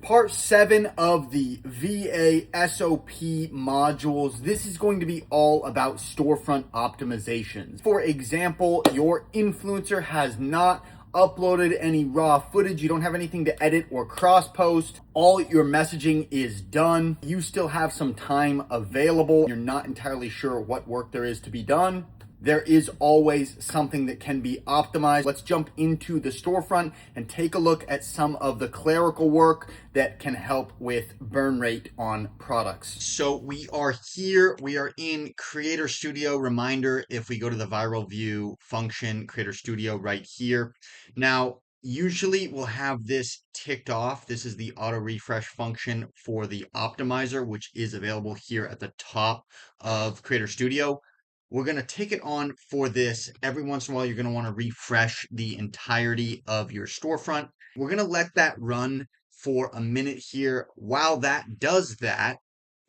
part 7 of the VA SOP modules. This is going to be all about storefront optimizations. For example, your influencer has not uploaded any raw footage. You don't have anything to edit or cross post. All your messaging is done. You still have some time available. You're not entirely sure what work there is to be done. There is always something that can be optimized. Let's jump into the storefront and take a look at some of the clerical work that can help with burn rate on products. So we are here, we are in Creator Studio. Reminder, if we go to the viral view function, Creator Studio right here. Now, usually we'll have this ticked off. This is the auto refresh function for the optimizer, which is available here at the top of Creator Studio. We're going to take it on for this. Every once in a while, you're going to want to refresh the entirety of your storefront. We're going to let that run for a minute here. While that does that,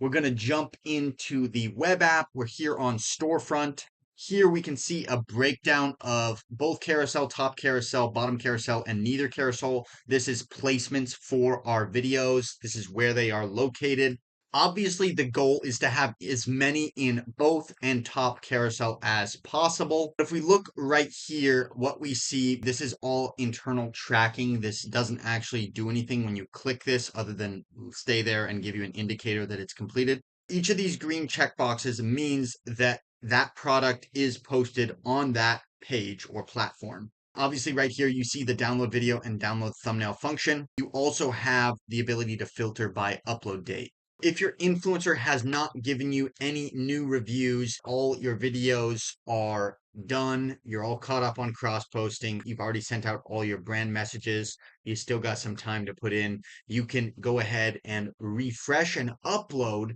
we're going to jump into the web app. We're here on Storefront. Here we can see a breakdown of both carousel, top carousel, bottom carousel, and neither carousel. This is placements for our videos. This is where they are located. Obviously, the goal is to have as many in both and top carousel as possible. If we look right here, what we see, this is all internal tracking. This doesn't actually do anything when you click this other than stay there and give you an indicator that it's completed. Each of these green checkboxes means that that product is posted on that page or platform. Obviously, right here, you see the download video and download thumbnail function. You also have the ability to filter by upload date. If your influencer has not given you any new reviews, all your videos are done. You're all caught up on cross-posting. You've already sent out all your brand messages. You still got some time to put in. You can go ahead and refresh and upload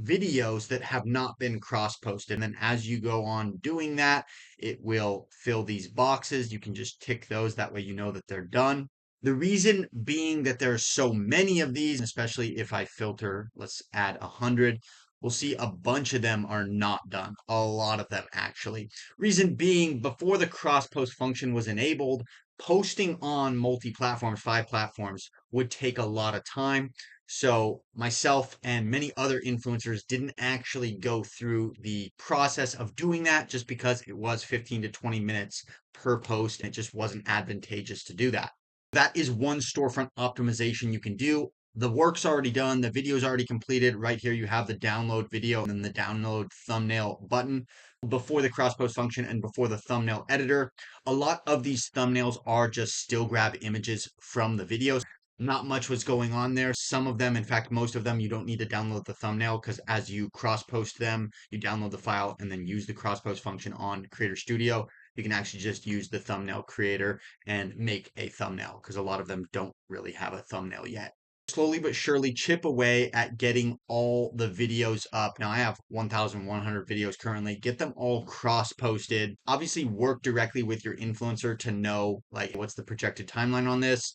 videos that have not been cross-posted. And then as you go on doing that, it will fill these boxes. You can just tick those. That way you know that they're done. The reason being that there's so many of these, especially if I filter, let's add 100, we'll see a bunch of them are not done. A lot of them actually. Reason being, before the cross-post function was enabled, posting on multi-platforms, 5 platforms, would take a lot of time. So myself and many other influencers didn't actually go through the process of doing that just because it was 15 to 20 minutes per post and it just wasn't advantageous to do that. That is one storefront optimization you can do. The work's already done. The video's already completed. Right here, you have the download video and then the download thumbnail button before the cross-post function and before the thumbnail editor. A lot of these thumbnails are just still grab images from the videos. Not much was going on there. Some of them, in fact, most of them, you don't need to download the thumbnail because as you cross-post them, you download the file and then use the cross-post function on Creator Studio. You can actually just use the thumbnail creator and make a thumbnail because a lot of them don't really have a thumbnail yet. Slowly but surely chip away at getting all the videos up. Now I have 1,100 videos currently. Get them all cross-posted. Obviously work directly with your influencer to know like what's the projected timeline on this.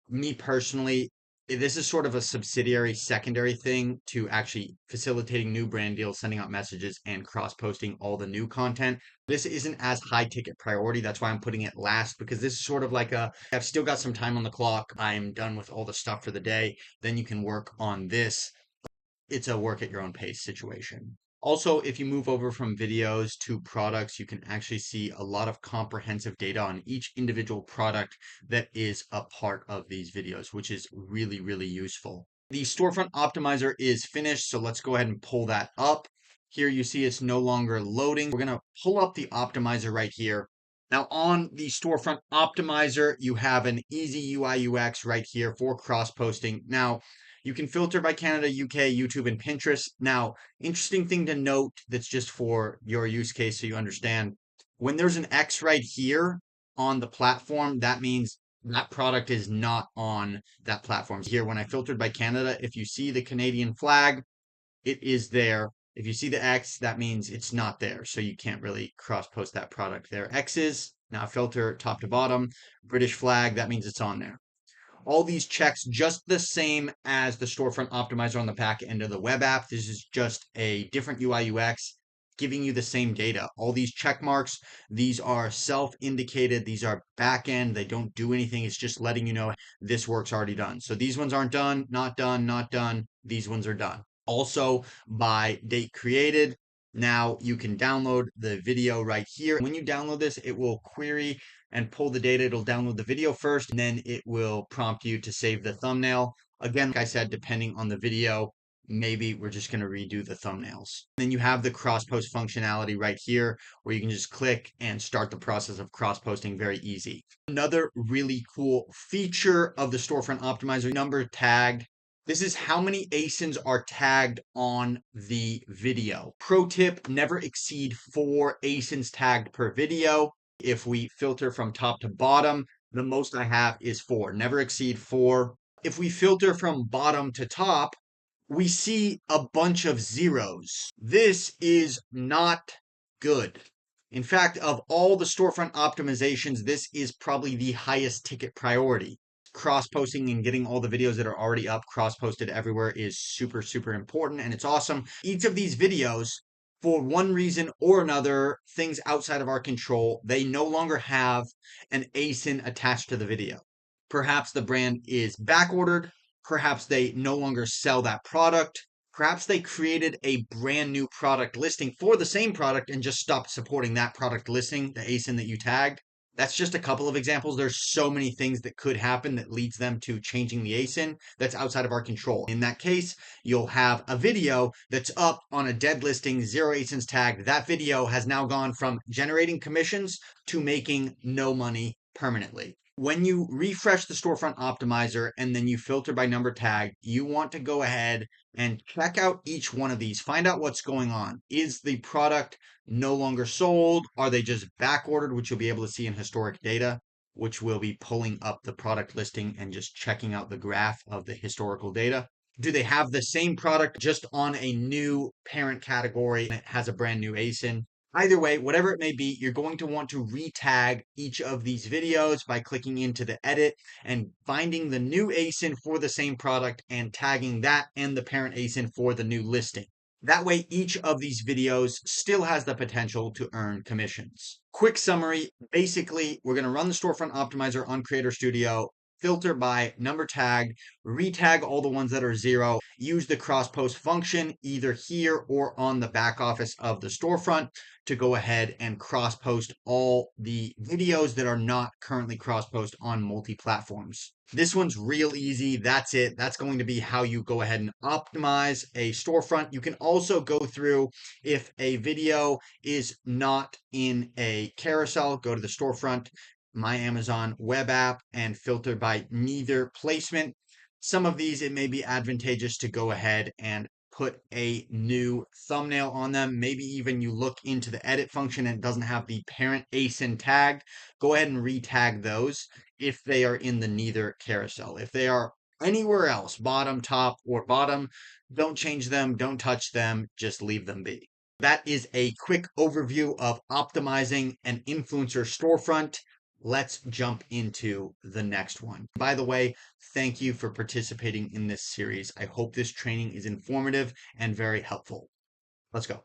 Me personally, this is sort of a subsidiary secondary thing to actually facilitating new brand deals, sending out messages and cross-posting all the new content. This isn't as high ticket priority. That's why I'm putting it last because this is sort of like I've still got some time on the clock. I'm done with all the stuff for the day. Then you can work on this. It's a work at your own pace situation. Also, if you move over from videos to products, you can actually see a lot of comprehensive data on each individual product that is a part of these videos, which is really, really useful. The storefront optimizer is finished, so let's go ahead and pull that up. Here you see it's no longer loading. We're going to pull up the optimizer right here. Now on the storefront optimizer, you have an easy UI UX right here for cross-posting. Now, you can filter by Canada, UK, YouTube, and Pinterest. Now, interesting thing to note that's just for your use case so you understand. When there's an X right here on the platform, that means that product is not on that platform. Here, when I filtered by Canada, if you see the Canadian flag, it is there. If you see the X, that means it's not there. So you can't really cross-post that product there. X's, now filter top to bottom, British flag, that means it's on there. All these checks just the same as the storefront optimizer on the back end of the web app. This is just a different UI UX. giving you the same data. All these check marks, these are self-indicated. These are back end. They don't do anything. It's just letting you know this work's already done. So these ones aren't done, not done, not done. These ones are done. Also by date created. Now you can download the video right here. When you download this, it will query and pull the data. It'll download the video first, and then it will prompt you to save the thumbnail. Again, like I said, depending on the video, maybe we're just going to redo the thumbnails. Then you have the cross-post functionality right here where you can just click and start the process of cross-posting very easy. Another really cool feature of the Storefront Optimizer, number tagged. This is how many ASINs are tagged on the video. Pro tip, never exceed 4 ASINs tagged per video. If we filter from top to bottom, the most I have is 4. Never exceed 4. If we filter from bottom to top, we see a bunch of zeros. This is not good. In fact, of all the storefront optimizations, this is probably the highest ticket priority. Cross-posting and getting all the videos that are already up cross-posted everywhere is super, super important, and it's awesome. Each of these videos, for one reason or another, things outside of our control, they no longer have an ASIN attached to the video. Perhaps the brand is backordered. Perhaps they no longer sell that product. Perhaps they created a brand new product listing for the same product and just stopped supporting that product listing, the ASIN that you tagged. That's just a couple of examples. There's so many things that could happen that leads them to changing the ASIN that's outside of our control. In that case, you'll have a video that's up on a dead listing, 0 ASINs tagged. That video has now gone from generating commissions to making no money permanently. When you refresh the Storefront Optimizer and then you filter by number tag, you want to go ahead and check out each one of these. Find out what's going on. Is the product no longer sold? Are they just back ordered, which you'll be able to see in historic data, which will be pulling up the product listing and just checking out the graph of the historical data? Do they have the same product just on a new parent category and it has a brand new ASIN? Either way, whatever it may be, you're going to want to retag each of these videos by clicking into the edit and finding the new ASIN for the same product and tagging that and the parent ASIN for the new listing. That way, each of these videos still has the potential to earn commissions. Quick summary, basically, we're going to run the Storefront Optimizer on Creator Studio, filter by number tagged, retag all the ones that are 0, use the cross-post function either here or on the back office of the storefront to go ahead and cross-post all the videos that are not currently cross-post on multi-platforms. This one's real easy. That's it. That's going to be how you go ahead and optimize a storefront. You can also go through if a video is not in a carousel, go to the storefront, My Amazon web app, and filter by neither placement. Some of these, it may be advantageous to go ahead and put a new thumbnail on them. Maybe even you look into the edit function and it doesn't have the parent ASIN tagged. Go ahead and retag those if they are in the neither carousel. If they are anywhere else, bottom, top, or bottom, don't change them, don't touch them, just leave them be. That is a quick overview of optimizing an influencer storefront. Let's jump into the next one. By the way, thank you for participating in this series. I hope this training is informative and very helpful. Let's go.